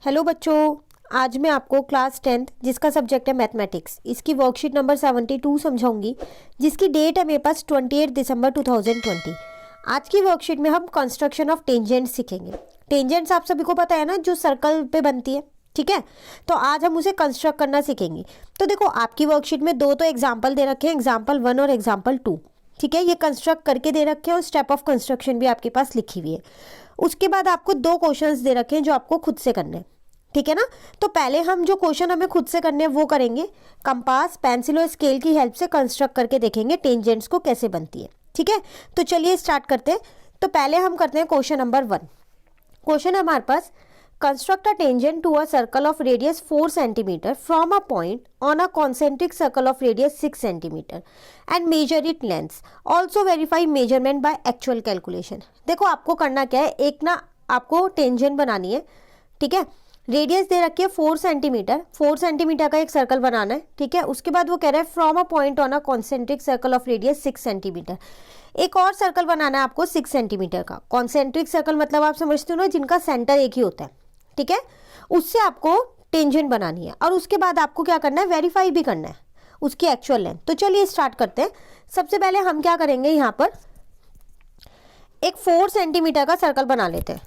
Hello बच्चों, आज मैं आपको क्लास 10th जिसका सब्जेक्ट है मैथमेटिक्स, इसकी वर्कशीट नंबर 72 समझाऊंगी, जिसकी डेट है मेरे पास 28 दिसंबर 2020। आज की वर्कशीट में हम कंस्ट्रक्शन ऑफ टेंजेंट्स सीखेंगे। टेंजेंट्स आप सभी को पता है ना, जो सर्कल पे बनती है, ठीक है। तो आज हम उसे कंस्ट्रक्ट करना सीखेंगे। तो देखो, आपकी वर्कशीट में दो तो एग्जाम्पल दे रखे हैं, एग्जाम्पल 1 और एग्जाम्पल 2, ठीक है। ये कंस्ट्रक्ट करके दे रखे हैं और स्टेप ऑफ कंस्ट्रक्शन भी आपके पास लिखी हुई है। उसके बाद आपको दो क्वेश्चंस दे रखे हैं जो आपको खुद से करने हैं, ठीक है ना। तो पहले हम जो क्वेश्चन हमें खुद से करने हैं वो करेंगे। कंपास, पेंसिल और स्केल की हेल्प से कंस्ट्रक्ट करके देखेंगे टेंजेंट्स को कैसे बनती है, ठीक है। तो चलिए स्टार्ट करते हैं। तो पहले हम करते हैं क्वेश्चन नंबर 1। क्वेश्चन है हमारे पास, construct a tangent to a circle of radius 4 centimetre from a point on a concentric circle of radius 6 centimetre and measure it length. Also verify measurement by actual calculation. देखो, आपको करना क्या है, एक ना आपको टेंजेंट बनानी है, ठीक है। रेडियस दे रखी है 4 सेंटीमीटर, 4 सेंटीमीटर का एक सर्कल बनाना है, ठीक है। उसके बाद वो कह रहा है from a point on a concentric circle of radius 6 centimetre. एक और सर्कल बनाना है आपको 6 सेंटीमीटर का। कॉन्सेंट्रिक सर्कल मतलब आप समझते हो ना, जिनका सेंटर एक ही होता है, ठीक है। उससे आपको टेंजेंट बनानी है और उसके बाद आपको क्या करना है, वेरीफाई भी करना है उसकी एक्चुअल लेंथ। तो चलिए स्टार्ट करते हैं। सबसे पहले हम क्या करेंगे, यहाँ पर एक 4 सेंटीमीटर का सर्कल बना लेते हैं,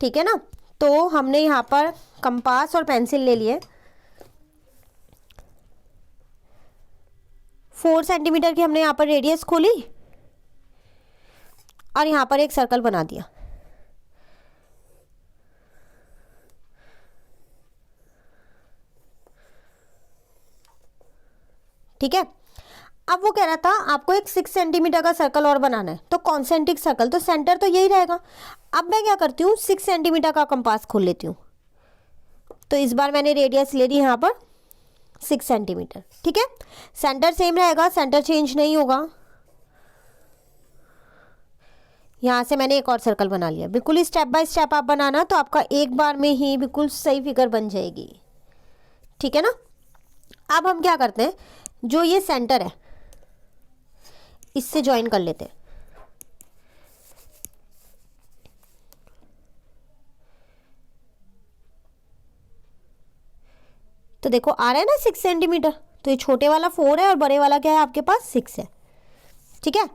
ठीक है ना। तो हमने यहाँ पर कंपास और पेंसिल ले लिए। 4 सेंटीमीटर की हमने यहाँ पर रेडियस खोली और यहाँ पर एक सर्कल बना दिया, ठीक है। अब वो कह रहा था आपको एक 6 सेंटीमीटर का सर्कल और बनाना है, तो कॉन्सेंट्रिक सर्कल, तो सेंटर तो यही रहेगा। अब मैं क्या करती हूँ, 6 सेंटीमीटर का कंपास खोल लेती हूँ। तो इस बार मैंने रेडियस ले ली यहाँ पर 6 सेंटीमीटर, ठीक है। सेंटर सेम रहेगा, सेंटर चेंज नहीं होगा। यहाँ से मैंने एक और सर्कल बना लिया। बिल्कुल स्टेप बाय स्टेप आप बनाना, तो आपका एक बार में ही बिल्कुल सही फिगर बन जाएगी, ठीक है ना। अब हम क्या करते हैं, जो ये सेंटर है इससे ज्वाइन कर लेते हैं। तो देखो आ रहा है ना 6 सेंटीमीटर। तो ये छोटे वाला 4 है और बड़े वाला क्या है आपके पास 6 है, ठीक है।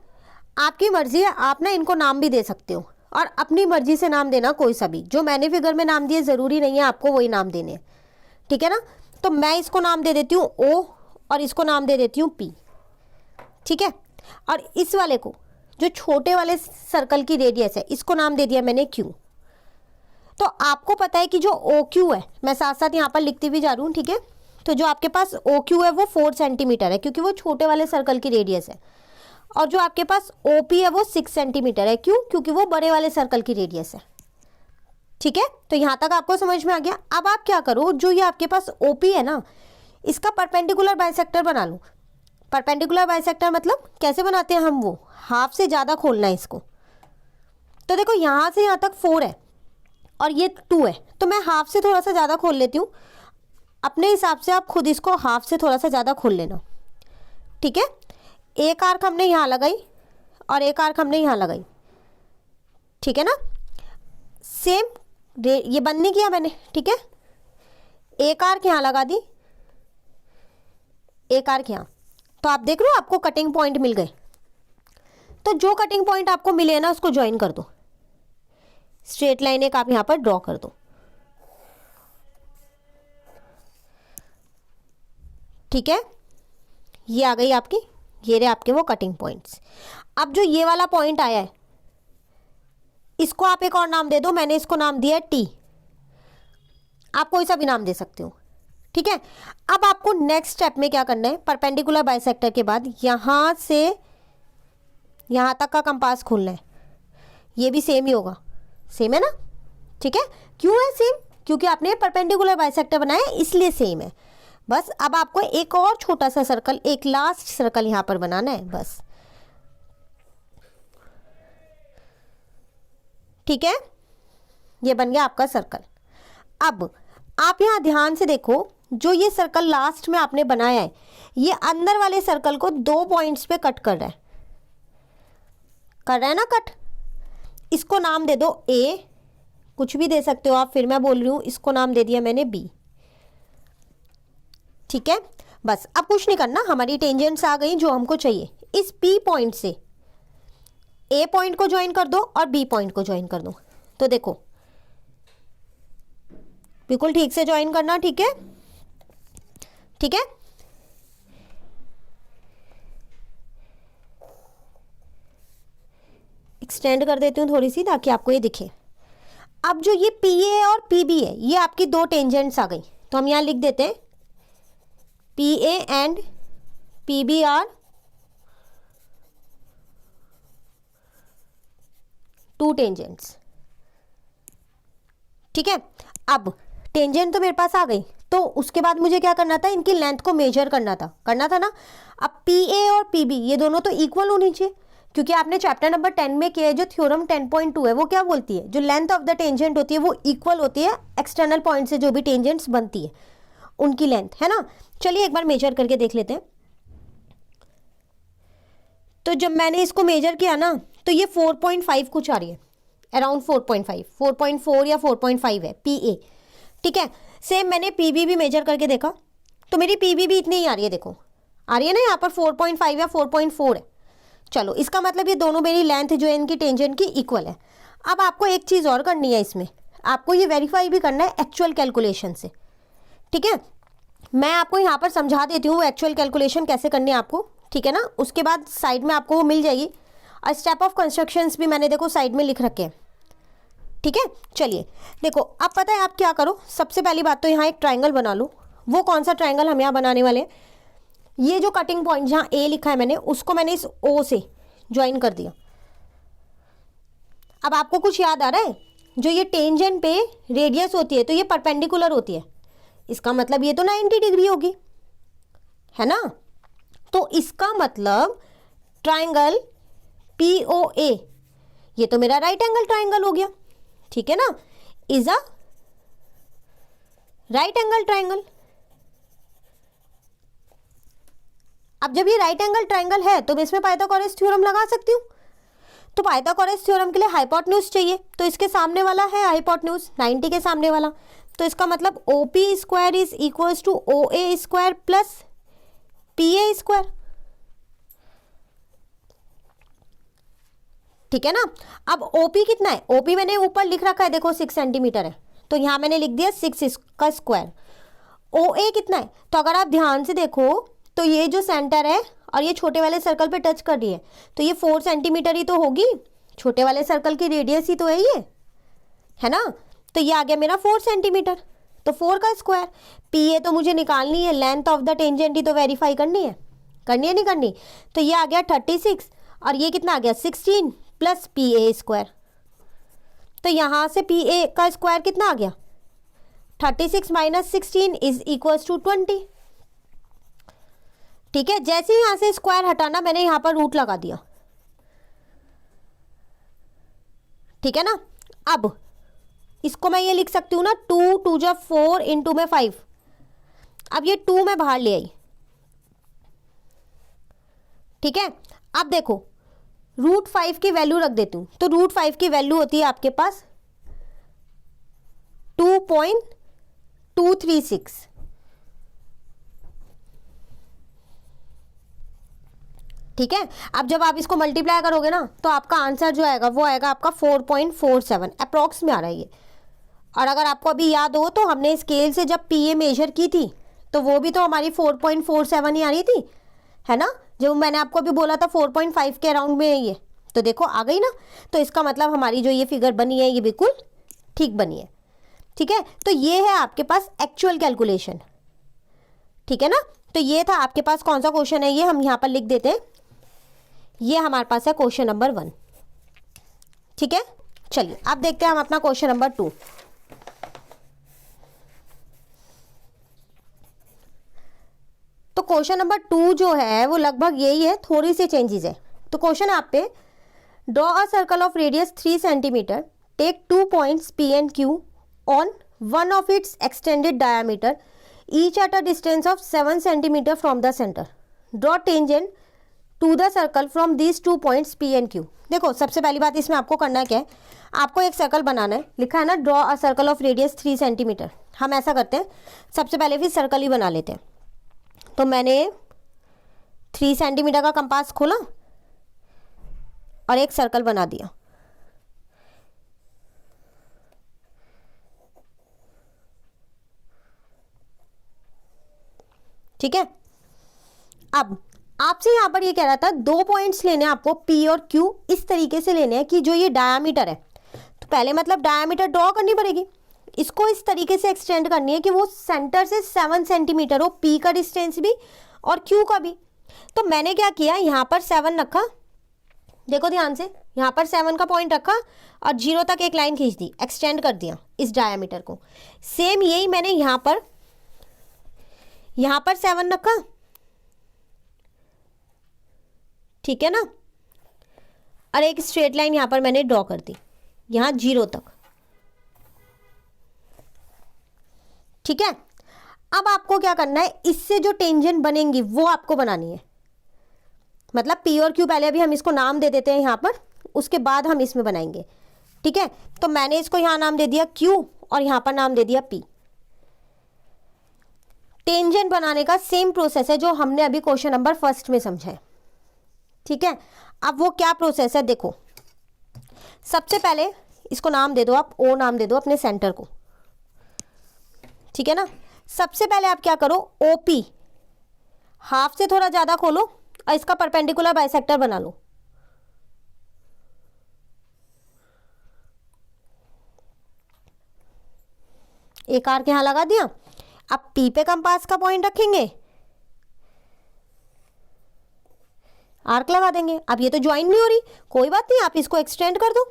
आपकी मर्जी है, आप ना इनको नाम भी दे सकते हो और अपनी मर्जी से नाम देना कोई सा भी। जो मैंने फिगर में नाम दिए जरूरी नहीं है आपको वही नाम देने, ठीक है ना। तो मैं इसको नाम दे देती हूँ O और इसको नाम दे देती हूँ P, ठीक है। और इस वाले को, जो छोटे वाले सर्कल की रेडियस है, इसको नाम दे दिया मैंने Q। तो आपको पता है कि जो OQ है, मैं साथ साथ यहाँ पर लिखती भी जा रही हूँ, ठीक है। तो जो आपके पास OQ है वो 4 सेंटीमीटर है, क्योंकि वो छोटे वाले सर्कल की रेडियस है। और जो आपके पास OP है वो 6 सेंटीमीटर है, क्यों, क्योंकि वो बड़े वाले सर्कल की रेडियस है, ठीक है। तो यहाँ तक आपको समझ में आ गया। अब आप क्या करो, जो ये आपके पास OP है ना, इसका परपेंडिकुलर बाइसेक्टर बना लो। परपेंडिकुलर बाइसेक्टर मतलब कैसे बनाते हैं हम, वो हाफ से ज़्यादा खोलना है इसको। तो देखो, यहाँ से यहाँ तक 4 है और ये 2 है, तो मैं हाफ से थोड़ा सा ज़्यादा खोल लेती हूँ। अपने हिसाब से आप खुद इसको हाफ से थोड़ा सा ज़्यादा खोल लेना, ठीक है। एक आर्क हमने यहाँ लगाई और एक आर्क हमने यहाँ लगाई, ठीक है ना। सेम ये बंद नहीं किया मैंने, ठीक है। एक आर्क यहाँ लगा दी, एक आर्क यहाँ। तो आप देख रहे हो आपको कटिंग पॉइंट मिल गए। तो जो कटिंग पॉइंट आपको मिले ना उसको ज्वाइन कर दो। स्ट्रेट लाइन एक आप यहाँ पर ड्रॉ कर दो, ठीक है। ये आ गई आपकी, ये रहे आपके वो कटिंग पॉइंट्स। अब जो ये वाला पॉइंट आया है, इसको आप एक और नाम दे दो। मैंने इसको नाम दिया है T। आप कोई सा भी नाम दे सकते हो, ठीक है। अब आपको नेक्स्ट स्टेप में क्या करना है, परपेंडिकुलर बाइसेक्टर के बाद यहाँ से यहाँ तक का कंपास खोलना है। ये भी सेम ही होगा, सेम है ना, ठीक है। क्यों है सेम, क्योंकि आपने परपेंडिकुलर बाइसेक्टर बनाया इसलिए सेम है। बस अब आपको एक और छोटा सा सर्कल, एक लास्ट सर्कल यहाँ पर बनाना है, बस, ठीक है। ये बन गया आपका सर्कल। अब आप यहाँ ध्यान से देखो, जो ये सर्कल लास्ट में आपने बनाया है, ये अंदर वाले सर्कल को 2 पॉइंट्स पे कट कर रहा है ना कट। इसको नाम दे दो A कुछ भी दे सकते हो आप, फिर मैं बोल रही हूँ इसको नाम दे दिया मैंने बी। ठीक है, बस अब कुछ नहीं करना, हमारी टेंजेंट्स आ गई जो हमको चाहिए। इस पी पॉइंट से ए पॉइंट को ज्वाइन कर दो और बी पॉइंट को ज्वाइन कर दो। तो देखो बिल्कुल ठीक से ज्वाइन करना, ठीक है, ठीक है। एक्सटेंड कर देती हूँ थोड़ी सी ताकि आपको ये दिखे। अब जो ये पी ए और पी बी है, ये आपकी दो टेंजेंट्स आ गई, तो हम यहाँ लिख देते हैं P A and P B are two tangents. ठीक है, अब टेंजेंट तो मेरे पास आ गई, तो उसके बाद मुझे क्या करना था, इनकी लेंथ को मेजर करना था ना। अब पी ए और पी बी ये दोनों तो इक्वल होनी चाहिए, क्योंकि आपने चैप्टर नंबर 10 में किया है जो थ्योरम 10.2 है, वो क्या बोलती है, जो लेंथ ऑफ द टेंजेंट होती है वो इक्वल होती है एक्सटर्नल पॉइंट से जो भी टेंजेंट्स बनती है उनकी लेंथ, है ना। चलिए एक बार मेजर करके देख लेते हैं। तो जब मैंने इसको मेजर किया ना, तो ये 4.5 कुछ आ रही है, अराउंड 4.5, 4.4 या 4.5 है पी ए। ठीक है, सेम मैंने पी बी भी मेजर करके देखा, तो मेरी पी बी भी इतनी ही आ रही है, देखो आ रही है ना यहाँ पर 4.5 या 4.4 है। चलो इसका मतलब ये दोनों मेरी लेंथ जो है इनकी टेंजेंट की इक्वल है। अब आपको एक चीज़ और करनी है इसमें, आपको ये वेरीफाई भी करना है एक्चुअल कैलकुलेशन से। ठीक है, मैं आपको यहाँ पर समझा देती हूँ एक्चुअल कैलकुलेशन कैसे करनी है आपको, ठीक है ना। उसके बाद साइड में आपको वो मिल जाएगी, और स्टेप ऑफ कंस्ट्रक्शंस भी मैंने देखो साइड में लिख रखे हैं। ठीक है, चलिए देखो अब पता है आप क्या करो, सबसे पहली बात तो यहाँ एक ट्राइंगल बना लो। वो कौन सा ट्राइंगल हम यहाँ बनाने वाले हैं, ये जो कटिंग पॉइंट जहाँ ए लिखा है मैंने, उसको मैंने इस ओ से ज्वाइन कर दिया। अब आपको कुछ याद आ रहा है, जो ये टेंजेंट पे रेडियस होती है तो ये परपेंडिकुलर होती है, इसका मतलब ये तो 90 डिग्री होगी, है ना। तो इसका मतलब ट्राइंगल पी ओ ए ये तो मेरा राइट एंगल ट्राइंगल हो गया, ठीक है ना, is a right angle triangle. अब जब ये राइट एंगल ट्राइंगल है तो मैं इसमें पाइथागोरस थ्योरम लगा सकती हूँ। तो पाइथागोरस थ्योरम के लिए हाइपोटेन्यूज चाहिए, तो इसके सामने वाला है हाइपोटेन्यूज 90 के सामने वाला, तो इसका मतलब O P square is equals to O A square plus P A square. ठीक है ना। अब ओपी कितना है, ओपी मैंने ऊपर लिख रखा है देखो 6 सेंटीमीटर है, तो यहां मैंने लिख दिया 6 का स्क्वायर। ओ ए कितना है, तो अगर आप ध्यान से देखो तो ये जो सेंटर है और ये छोटे वाले सर्कल पे टच कर रही है, तो ये 4 सेंटीमीटर ही तो होगी, छोटे वाले सर्कल की रेडियस ही तो है ये, है ना। तो ये आ गया मेरा 4 सेंटीमीटर, तो 4 का स्क्वायर। पी ए तो मुझे निकालनी है, लेंथ ऑफ द टेंजेंट ही तो वेरीफाई करनी है नहीं करनी, तो ये आ गया 36 और ये कितना आ गया 16 प्लस पी ए स्क्वायर। तो यहां से पी ए का स्क्वायर कितना आ गया 36 माइनस 16 इज इक्वल्स टू 20। ठीक है, जैसे ही यहां से स्क्वायर हटाना मैंने यहां पर रूट लगा दिया, ठीक है ना। अब इसको मैं ये लिख सकती हूँ ना 2 2 जा 4 इंटू में 5। अब ये 2 मैं बाहर ले आई, ठीक है। अब देखो √5 की वैल्यू रख देती हूँ, तो √5 की वैल्यू होती है आपके पास 2.236। ठीक है, अब जब आप इसको मल्टीप्लाई करोगे ना तो आपका आंसर जो आएगा वो आएगा आपका 4.47 अप्रॉक्स में आ रहा है ये। और अगर आपको अभी याद हो तो हमने स्केल से जब पी ए मेजर की थी तो वो भी तो हमारी 4.47 ही आ रही थी, है ना। जो मैंने आपको अभी बोला था 4.5 के अराउंड में है ये, तो देखो आ गई ना। तो इसका मतलब हमारी जो ये फिगर बनी है ये बिल्कुल ठीक बनी है, ठीक है। तो ये है आपके पास एक्चुअल कैलकुलेशन, ठीक है ना। तो ये था आपके पास कौन सा क्वेश्चन है, ये हम यहाँ पर लिख देते हैं, ये हमारे पास है क्वेश्चन नंबर 1, ठीक है। चलिए अब देखते हैं हम अपना क्वेश्चन नंबर 2। तो क्वेश्चन नंबर 2 जो है वो लगभग यही है, थोड़ी सी चेंजेस है। तो क्वेश्चन आप पे, draw a circle of radius 3 centimetre, take 2 points P and Q on one of its extended diameter, each at a distance of 7 centimetre from the centre, draw tangent to the circle from these 2 points P and Q। देखो सबसे पहली बात इसमें आपको करना क्या है, आपको एक सर्कल बनाना है। लिखा है ना draw a circle of radius 3 centimetre. हम ऐसा करते हैं, सबसे पहले फिर सर्कल ही बना लेते हैं। तो मैंने 3 सेंटीमीटर का कंपास खोला और एक सर्कल बना दिया। ठीक है, अब आपसे यहां पर ये कह रहा था 2 पॉइंट्स लेने हैं आपको P और Q, इस तरीके से लेने हैं कि जो ये डायामीटर है, तो पहले मतलब डायामीटर ड्रॉ करनी पड़ेगी, इसको इस तरीके से एक्सटेंड करनी है कि वो सेंटर से 7 सेंटीमीटर हो, P का डिस्टेंस भी और Q का भी। तो मैंने क्या किया, यहाँ पर 7 रखा, देखो ध्यान से, यहाँ पर 7 का पॉइंट रखा और 0 तक एक लाइन खींच दी, एक्सटेंड कर दिया इस डायामीटर को। सेम यही मैंने यहाँ पर 7 रखा, ठीक है ना, और एक स्ट्रेट लाइन यहाँ पर मैंने ड्रॉ कर दी, यहाँ 0 तक। ठीक है, अब आपको क्या करना है, इससे जो टेंजेंट बनेंगी वो आपको बनानी है। मतलब P और Q पहले अभी हम इसको नाम दे देते हैं यहाँ पर, उसके बाद हम इसमें बनाएंगे। ठीक है, तो मैंने इसको यहाँ नाम दे दिया Q और यहाँ पर नाम दे दिया P। टेंजेंट बनाने का सेम प्रोसेस है जो हमने अभी क्वेश्चन नंबर 1 में समझा है। ठीक है, अब वो क्या प्रोसेस है देखो, सबसे पहले इसको नाम दे दो आप, O नाम दे दो अपने सेंटर को। ठीक है ना, सबसे पहले आप क्या करो, OP हाफ से थोड़ा ज्यादा खोलो और इसका परपेंडिकुलर बाइसेक्टर बना लो। एक आर्क यहां लगा दिया। अब P पे कंपास का पॉइंट रखेंगे, आर्क लगा देंगे। अब ये तो ज्वाइन नहीं हो रही, कोई बात नहीं, आप इसको एक्सटेंड कर दो।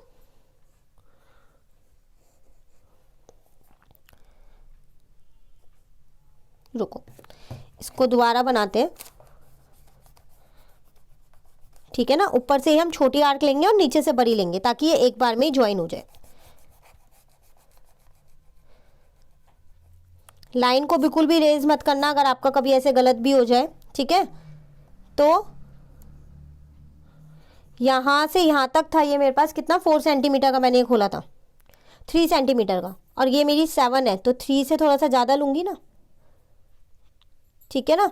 रुको, इसको दोबारा बनाते हैं। ठीक है ना, ऊपर से ही हम छोटी आर्क लेंगे और नीचे से बड़ी लेंगे ताकि ये एक बार में ही ज्वाइन हो जाए। लाइन को बिल्कुल भी रेज मत करना अगर आपका कभी ऐसे गलत भी हो जाए। ठीक है, तो यहां से यहां तक था ये मेरे पास कितना, 4 सेंटीमीटर का मैंने ये खोला था, 3 सेंटीमीटर का, और ये मेरी 7 है तो 3 से थोड़ा सा ज्यादा लूंगी ना। ठीक है ना,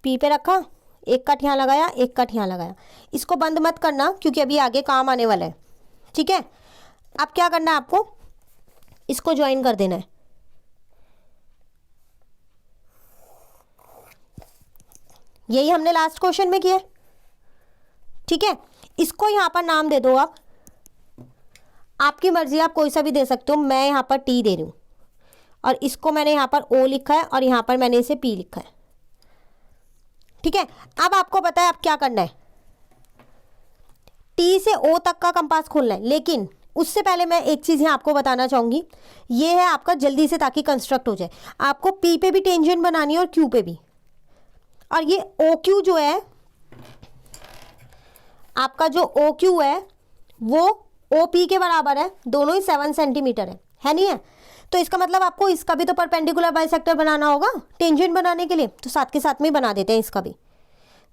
P पे रखा, एक कट यहाँ लगाया, एक कट यहाँ लगाया। इसको बंद मत करना क्योंकि अभी आगे काम आने वाला है। ठीक है, अब क्या करना है आपको, इसको ज्वाइन कर देना है। यही हमने लास्ट क्वेश्चन में किया। ठीक है, इसको यहां पर नाम दे दो आप, आपकी मर्जी, आप कोई सा भी दे सकते हो। मैं यहां पर T दे रही हूं और इसको मैंने यहां पर O लिखा है और यहां पर मैंने इसे P लिखा है। ठीक है, अब आपको पता है अब क्या करना है, T से O तक का कंपास खोलना है। लेकिन उससे पहले मैं एक चीज यहाँ आपको बताना चाहूंगी, ये है आपका जल्दी से ताकि कंस्ट्रक्ट हो जाए। आपको P पे भी टेंजेंट बनानी है और Q पे भी, और ये OQ जो है आपका, जो OQ है वो OP के बराबर है, दोनों ही 7 सेंटीमीटर है नहीं है? तो इसका मतलब आपको इसका भी तो परपेंडिकुलर बाइसेक्टर बनाना होगा टेंजेंट बनाने के लिए, तो साथ के साथ में ही बना देते हैं इसका भी।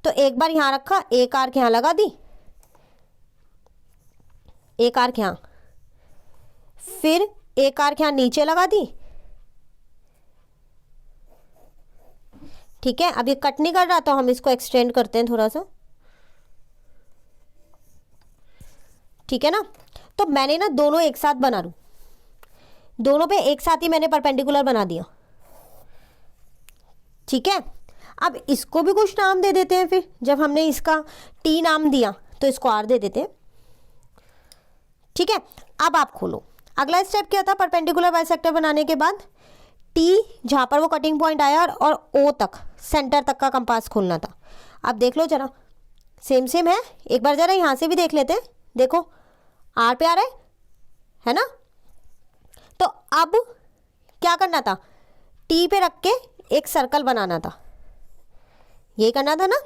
तो एक बार यहां रखा, एक आर्क यहां लगा दी, एक आर्क यहां, फिर एक आर्क यहां नीचे लगा दी। ठीक है, अब ये कट नहीं कर रहा तो हम इसको एक्सटेंड करते हैं थोड़ा सा। ठीक है ना, तो मैंने ना दोनों एक साथ बना लूं, दोनों पे एक साथ ही मैंने परपेंडिकुलर बना दिया। ठीक है, अब इसको भी कुछ नाम दे देते हैं। फिर जब हमने इसका T नाम दिया तो इसको R दे देते हैं। ठीक है, अब आप खोलो, अगला स्टेप क्या था, परपेंडिकुलर बाइसेक्टर बनाने के बाद T जहां पर वो कटिंग पॉइंट आया और O तक, सेंटर तक का कंपास खोलना था। अब देख लो जरा, सेम सेम है, एक बार जरा यहां से भी देख लेते हैं। देखो R पे आ रहा है ना? तो अब क्या करना था, T पे रख के एक सर्कल बनाना था, ये करना था ना।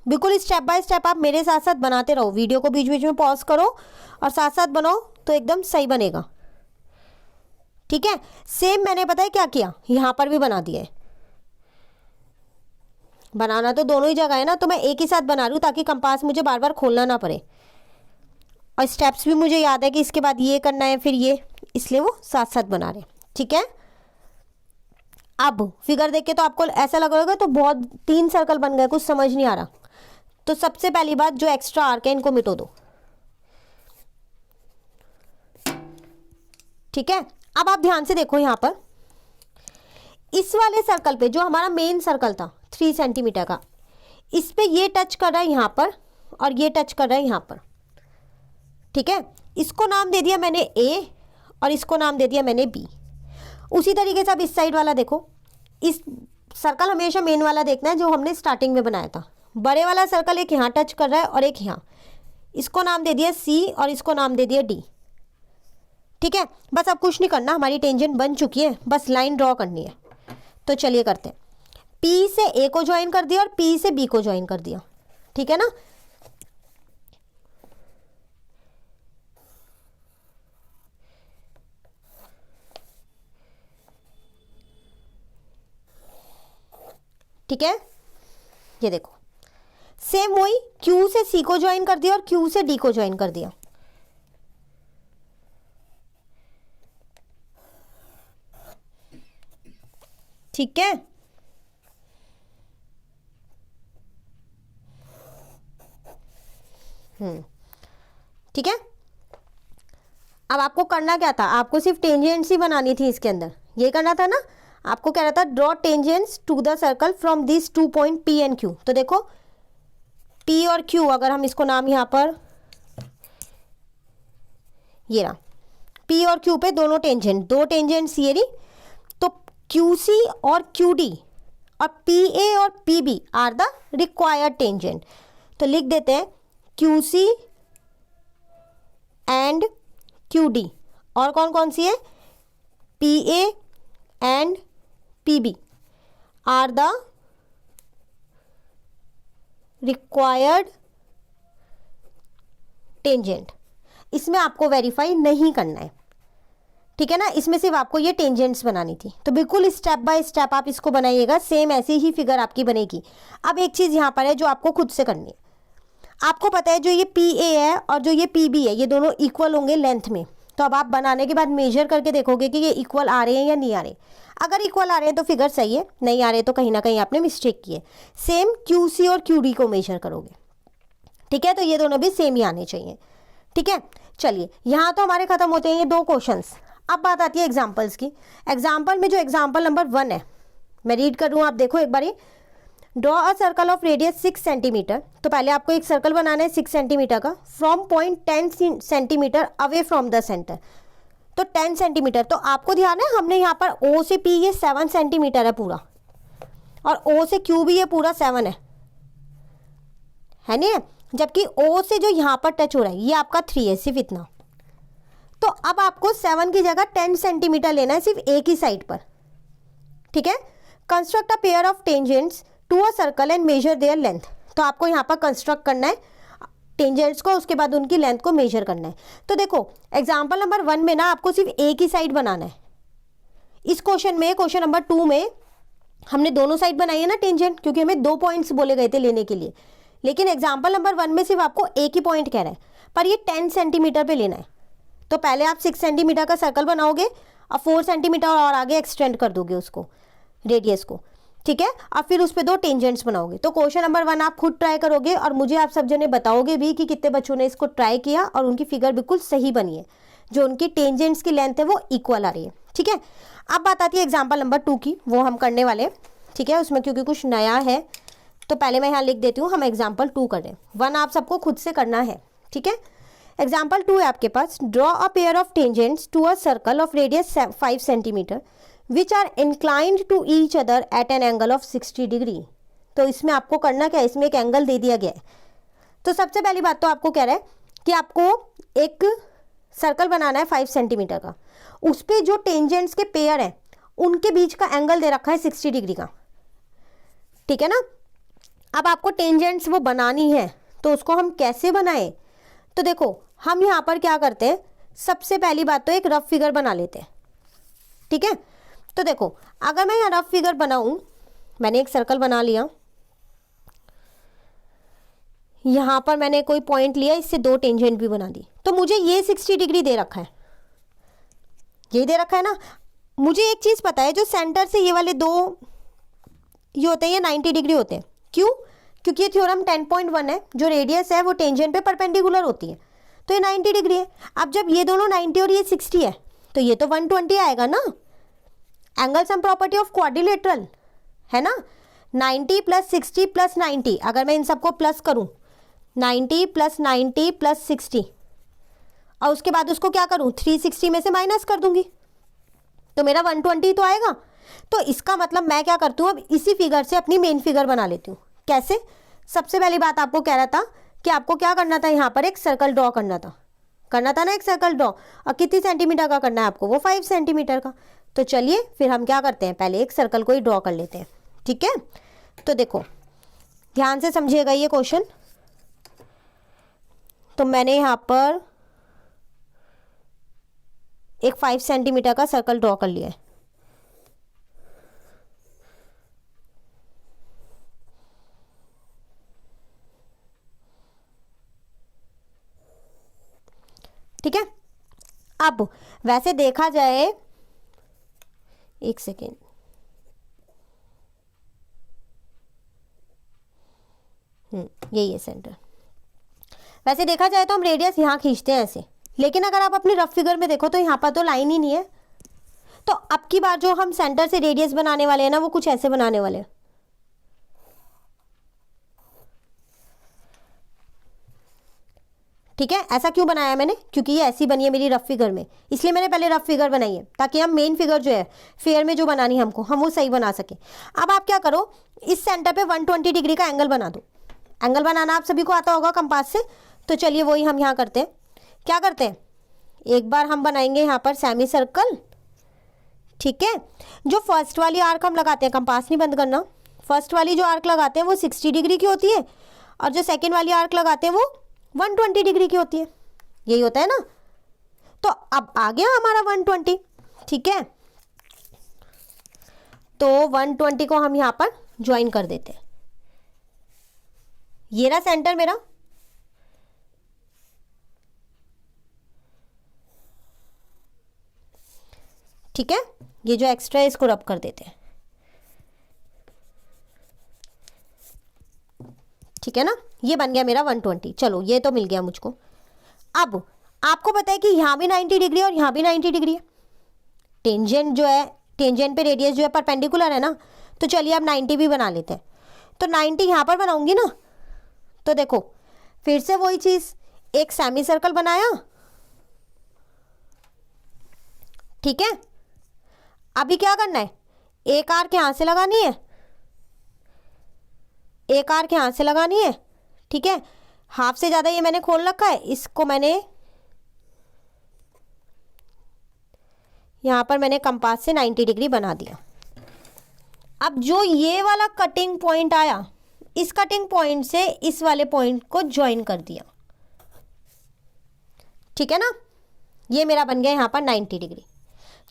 बिल्कुल स्टेप बाय स्टेप आप मेरे साथ साथ बनाते रहो, वीडियो को बीच बीच में पॉज करो और साथ साथ बनाओ तो एकदम सही बनेगा। ठीक है, सेम मैंने पता है क्या किया, यहां पर भी बना दिया है। बनाना तो दोनों ही जगह है ना, तो मैं एक ही साथ बना रही हूँ ताकि कंपास मुझे बार बार खोलना ना पड़े, और स्टेप्स भी मुझे याद है कि इसके बाद ये करना है फिर ये, इसलिए वो साथ साथ बना रहे हैं। ठीक है, अब फिगर देख के तो आपको ऐसा लग रहा होगा तो बहुत 3 सर्कल बन गए, कुछ समझ नहीं आ रहा। तो सबसे पहली बात, जो एक्स्ट्रा आर्क है इनको मिटो दो। ठीक है, अब आप ध्यान से देखो यहां पर, इस वाले सर्कल पे जो हमारा मेन सर्कल था 3 सेंटीमीटर का, इस पे ये टच कर रहा है यहां पर और ये टच कर रहा है यहां पर। ठीक है, इसको नाम दे दिया मैंने ए और इसको नाम दे दिया मैंने बी। उसी तरीके से अब इस साइड वाला देखो, इस सर्कल हमेशा मेन वाला देखना है जो हमने स्टार्टिंग में बनाया था। बड़े वाला सर्कल एक यहाँ टच कर रहा है और एक यहाँ, इसको नाम दे दिया सी और इसको नाम दे दिया डी। ठीक है, बस अब कुछ नहीं करना, हमारी टेंजेंट बन चुकी है, बस लाइन ड्रॉ करनी है। तो चलिए करते हैं। पी से ए को ज्वाइन कर दिया और पी से बी को ज्वाइन कर दिया। ठीक है ना, ठीक है, ये देखो सेम वही Q से C को ज्वाइन कर दिया और Q से D को ज्वाइन कर दिया। ठीक है, ठीक है। अब आपको करना क्या था, आपको सिर्फ टेंजेंट्स ही बनानी थी इसके अंदर, ये करना था ना। आपको कह रहा था draw tangents to the circle from this 2 point P and Q। तो देखो P और Q, अगर हम इसको नाम यहां पर, ये रहा P और Q पे दोनों टेंजेंट, 2 टेंजेंट्स ये रही, तो QC और QD और PA और PB are the required tangent. तो लिख देते हैं QC एंड QD, और कौन कौन सी है, PA and PB are the required tangent. इसमें आपको वेरीफाई नहीं करना है, ठीक है ना, इसमें सिर्फ आपको ये टेंजेंट्स बनानी थी। तो बिल्कुल स्टेप बाय स्टेप आप इसको बनाइएगा, सेम ऐसी ही फिगर आपकी बनेगी। अब एक चीज़ यहाँ पर है जो आपको खुद से करनी है। आपको पता है जो ये PA है और जो ये PB है, ये दोनों इक्वल होंगे लेंथ में। तो अब आप बनाने के बाद मेजर करके देखोगे कि ये इक्वल आ रहे हैं या नहीं आ रहे। अगर इक्वल आ रहे हैं तो फिगर सही है, नहीं आ रहे तो कहीं ना कहीं आपने मिस्टेक की है। सेम QC और QD को मेजर करोगे, ठीक है, तो ये दोनों भी सेम ही आने चाहिए। ठीक है, चलिए यहाँ तो हमारे खत्म होते हैं ये 2 क्वेश्चंस। अब बात आती है एग्जाम्पल्स की। एग्जाम्पल में जो एग्जाम्पल नंबर 1 है, मैं रीड कर दूँ, आप देखो एक बारी। Draw a circle of radius 6 centimetre. तो पहले आपको एक सर्कल बनाना है 6 सेंटीमीटर का, from point 10 centimetre away from the centre. तो 10 सेंटीमीटर, तो आपको ध्यान है हमने यहाँ पर O से P ये 7 सेंटीमीटर है पूरा, और O से Q भी ये पूरा 7 है नहीं, जबकि O से जो यहाँ पर टच हो रहा है ये आपका 3 है, सिर्फ इतना। तो अब आपको 7 की जगह 10 सेंटीमीटर लेना है सिर्फ एक ही साइड पर। ठीक है, construct a pair of tangents to a circle and measure their length. तो आपको यहाँ पर कंस्ट्रक्ट करना है टेंजेंट्स को, उसके बाद उनकी लेंथ को मेजर करना है। तो देखो एग्जाम्पल नंबर 1 में ना आपको सिर्फ एक ही साइड बनाना है। इस क्वेश्चन में, क्वेश्चन नंबर 2 में हमने दोनों साइड बनाई है ना टेंजेंट, क्योंकि हमें 2 पॉइंट्स बोले गए थे लेने के लिए। लेकिन एग्जाम्पल नंबर 1 में सिर्फ आपको एक ही पॉइंट कह रहा है, पर ये 10 सेंटीमीटर पे लेना है। तो पहले आप 6 सेंटीमीटर का सर्कल बनाओगे और 4 सेंटीमीटर और आगे एक्सटेंड कर दोगे उसको, रेडियस को। ठीक है, और फिर उस पर 2 टेंजेंट्स बनाओगे। तो क्वेश्चन नंबर 1 आप खुद ट्राई करोगे और मुझे आप सब जने बताओगे भी कि कितने बच्चों ने इसको ट्राई किया और उनकी फिगर बिल्कुल सही बनी है, जो उनकी टेंजेंट्स की लेंथ है वो इक्वल आ रही है। ठीक है, अब बात आती है एग्जाम्पल नंबर 2 की, वो हम करने वाले हैं। ठीक है, उसमें क्योंकि कुछ नया है तो पहले मैं यहाँ लिख देती हूँ, हम एग्जाम्पल 2 कर रहे हैं। 1 आप सबको खुद से करना है। ठीक है, एग्जाम्पल 2 है आपके पास, draw a pair of tangents to a circle of radius 5 centimetre which are inclined to each other at an angle of 60 degree. तो इसमें आपको करना क्या है, इसमें एक एंगल दे दिया गया है। तो सबसे पहली बात तो आपको कह रहा है कि आपको एक सर्कल बनाना है 5 सेंटीमीटर का, उस पर जो टेंजेंट्स के पेयर हैं उनके बीच का एंगल दे रखा है 60 डिग्री का। ठीक है ना, अब आपको टेंजेंट्स वो बनानी है, तो उसको हम कैसे बनाएं। तो देखो हम यहाँ पर क्या करते हैं, सबसे पहली बात तो एक रफ फिगर बना लेते हैं। ठीक है, तो देखो अगर मैं यहाँ रफ फिगर बनाऊँ, मैंने एक सर्कल बना लिया, यहाँ पर मैंने कोई पॉइंट लिया, इससे दो टेंजेंट भी बना दी, तो मुझे ये 60 डिग्री दे रखा है, ये दे रखा है ना। मुझे एक चीज़ पता है, जो सेंटर से ये वाले दो ये होते हैं, ये 90 डिग्री होते हैं। क्यों? क्योंकि ये थ्योरम 10.1 है, जो रेडियस है वो टेंजेंट पे परपेंडिकुलर होती है, तो ये 90 डिग्री है। अब जब ये दोनों 90 और ये 60 है, तो ये तो 120 आएगा ना। Angle sum property of quadrilateral है ना। 90 प्लस 60 प्लस 90, अगर मैं इन सबको प्लस करूं, 90 प्लस 90 प्लस 60, और उसके बाद उसको क्या करूं, 360 में से माइनस कर दूंगी, तो मेरा 120 तो आएगा। तो इसका मतलब मैं क्या करती हूँ, अब इसी फिगर से अपनी मेन फिगर बना लेती हूँ। कैसे? सबसे पहली बात आपको कह रहा था कि आपको क्या करना था, यहाँ पर एक सर्कल ड्रॉ करना था ना, एक सर्कल ड्रॉ। और कितनी सेंटीमीटर का करना है आपको, वो 5 सेंटीमीटर का। तो चलिए फिर हम क्या करते हैं, पहले एक सर्कल को ही ड्रॉ कर लेते हैं, ठीक है। तो देखो ध्यान से समझिएगा ये क्वेश्चन। तो मैंने यहाँ पर एक 5 सेंटीमीटर का सर्कल ड्रॉ कर लिया है। ठीक है। अब वैसे देखा जाए, एक सेकेंड, यही है सेंटर। वैसे देखा जाए तो हम रेडियस यहाँ खींचते हैं ऐसे, लेकिन अगर आप अपनी रफ फिगर में देखो तो यहाँ पर तो लाइन ही नहीं है। तो अब की बार जो हम सेंटर से रेडियस बनाने वाले हैं ना, वो कुछ ऐसे बनाने वाले हैं। ठीक है। ऐसा क्यों बनाया मैंने, क्योंकि ये ऐसी बनी है मेरी रफ फिगर में, इसलिए मैंने पहले रफ फिगर बनाई है, ताकि हम मेन फिगर जो है फेयर में जो बनानी है हमको, हम वो सही बना सके। अब आप क्या करो, इस सेंटर पे 120 डिग्री का एंगल बना दो। एंगल बनाना आप सभी को आता होगा कंपास से, तो चलिए वही हम यहाँ करते हैं। क्या करते हैं, एक बार हम बनाएंगे यहाँ पर सेमी सर्कल, ठीक है। जो फर्स्ट वाली आर्क हम लगाते हैं, कंपास नहीं बंद करना, फर्स्ट वाली जो आर्क लगाते हैं वो 60 डिग्री की होती है, और जो सेकेंड वाली आर्क लगाते हैं वो 120 डिग्री की होती है। यही होता है ना। तो अब आ गया हमारा 120, ठीक है। तो 120 को हम यहां पर ज्वाइन कर देते हैं। ये रहा सेंटर मेरा, ठीक है। ये जो एक्स्ट्रा है इसको रब कर देते हैं, ठीक है ना। ये बन गया मेरा 120। चलो ये तो मिल गया मुझको। अब आपको पता है कि यहाँ भी 90 डिग्री और यहाँ भी 90 डिग्री है। टेंजेंट जो है, टेंजेंट पे रेडियस जो है परपेंडिकुलर है ना, तो चलिए अब 90 भी बना लेते हैं। तो 90 यहाँ पर बनाऊंगी ना, तो देखो फिर से वही चीज़, एक सेमी सर्कल बनाया, ठीक है। अभी क्या करना है, एक आर्क यहाँ से लगानी है, एक आर्क यहाँ से लगानी है, ठीक है। हाफ से ज़्यादा ये मैंने खोल रखा है, इसको मैंने यहाँ पर मैंने कंपास से 90 डिग्री बना दिया। अब जो ये वाला कटिंग पॉइंट आया, इस कटिंग पॉइंट से इस वाले पॉइंट को ज्वाइन कर दिया, ठीक है ना। ये मेरा बन गया यहाँ पर 90 डिग्री।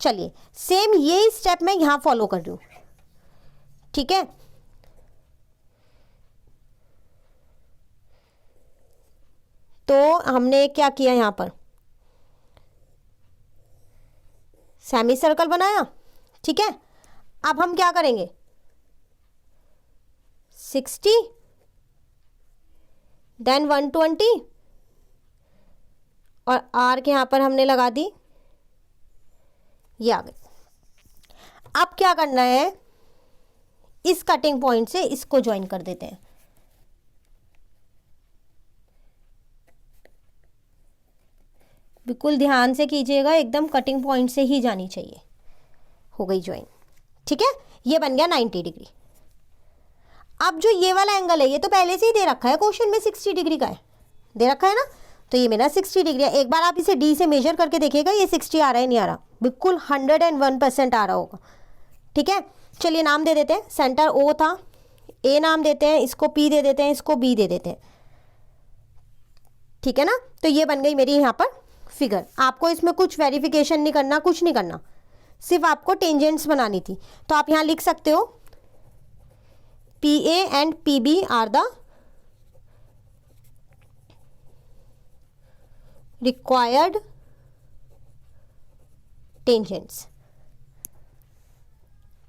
चलिए सेम ये स्टेप मैं यहाँ फॉलो कर रही हूँ, ठीक है। तो हमने क्या किया, यहाँ पर सेमी सर्कल बनाया, ठीक है। अब हम क्या करेंगे, 60 देन 120 और आर्क यहाँ पर हमने लगा दी, ये आ गई। अब क्या करना है, इस कटिंग पॉइंट से इसको ज्वाइन कर देते हैं। बिल्कुल ध्यान से कीजिएगा, एकदम कटिंग पॉइंट से ही जानी चाहिए। हो गई ज्वाइन, ठीक है। ये बन गया 90 डिग्री। अब जो ये वाला एंगल है, ये तो पहले से ही दे रखा है क्वेश्चन में, 60 डिग्री का है, दे रखा है ना। तो ये मेरा 60 डिग्री है। एक बार आप इसे डी से मेजर करके देखिएगा, ये 60 आ रहा है नहीं आ रहा, बिल्कुल 101% आ रहा होगा, ठीक है। चलिए नाम दे देते हैं, सेंटर ओ था, ए नाम देते हैं, इसको पी दे देते हैं, इसको बी दे देते हैं, ठीक है ना। तो ये बन गई मेरी यहाँ पर फिगर। आपको इसमें कुछ वेरिफिकेशन नहीं करना, कुछ नहीं करना, सिर्फ आपको टेंजेंट्स बनानी थी। तो आप यहाँ लिख सकते हो P A and P B are the required tangents.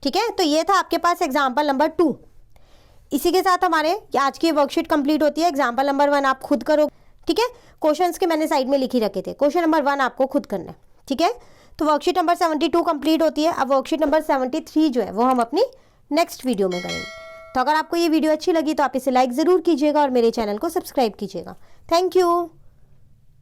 ठीक है, तो ये था आपके पास एग्जाम्पल नंबर 2। इसी के साथ हमारे आज की वर्कशीट कंप्लीट होती है। एग्जाम्पल नंबर 1 आप खुद करो। ठीक है, क्वेश्चंस के मैंने साइड में लिख ही रखे थे। क्वेश्चन नंबर 1 आपको खुद करना है। ठीक है, तो वर्कशीट नंबर 72 कंप्लीट होती है। अब वर्कशीट नंबर 73 जो है वो हम अपनी नेक्स्ट वीडियो में करेंगे। तो अगर आपको ये वीडियो अच्छी लगी तो आप इसे लाइक ज़रूर कीजिएगा और मेरे चैनल को सब्सक्राइब कीजिएगा। Thank you.